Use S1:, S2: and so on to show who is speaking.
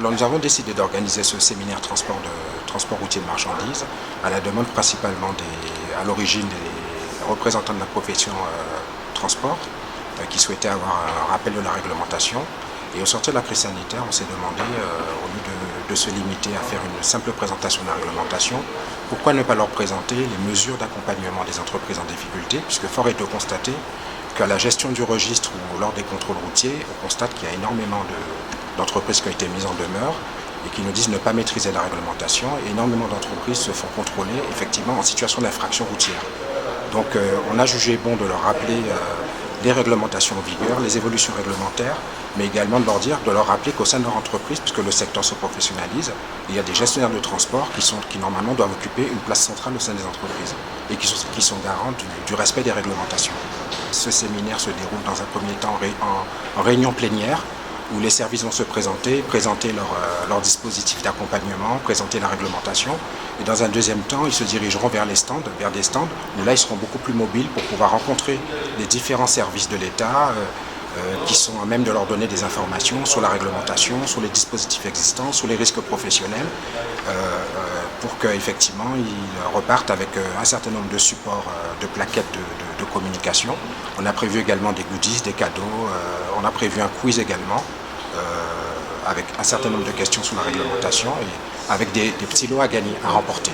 S1: Alors nous avons décidé d'organiser ce séminaire transport routier de marchandises à la demande principalement à l'origine des représentants de la profession transport qui souhaitaient avoir un rappel de la réglementation. Et au sortir de la crise sanitaire, on s'est demandé, au lieu de se limiter à faire une simple présentation de la réglementation, pourquoi ne pas leur présenter les mesures d'accompagnement des entreprises en difficulté, puisque fort est de constater qu'à la gestion du registre ou lors des contrôles routiers, on constate qu'il y a énormément d'entreprises qui ont été mises en demeure et qui nous disent ne pas maîtriser la réglementation. Et énormément d'entreprises se font contrôler effectivement en situation d'infraction routière. Donc on a jugé bon de leur rappeler les réglementations en vigueur, les évolutions réglementaires, mais également de leur rappeler qu'au sein de leur entreprise, puisque le secteur se professionnalise, il y a des gestionnaires de transport qui normalement doivent occuper une place centrale au sein des entreprises et qui sont garants du respect des réglementations. Ce séminaire se déroule dans un premier temps en réunion plénière, où les services vont se présenter leur dispositif d'accompagnement, présenter la réglementation. Et dans un deuxième temps, ils se dirigeront vers des stands, où là, ils seront beaucoup plus mobiles pour pouvoir rencontrer les différents services de l'État qui sont à même de leur donner des informations sur la réglementation, sur les dispositifs existants, sur les risques professionnels, pour qu'effectivement, ils repartent avec un certain nombre de supports, de plaquettes de communication. On a prévu également des goodies, des cadeaux, on a prévu un quiz également, avec un certain nombre de questions sur la réglementation et avec des petits lots à gagner, à remporter.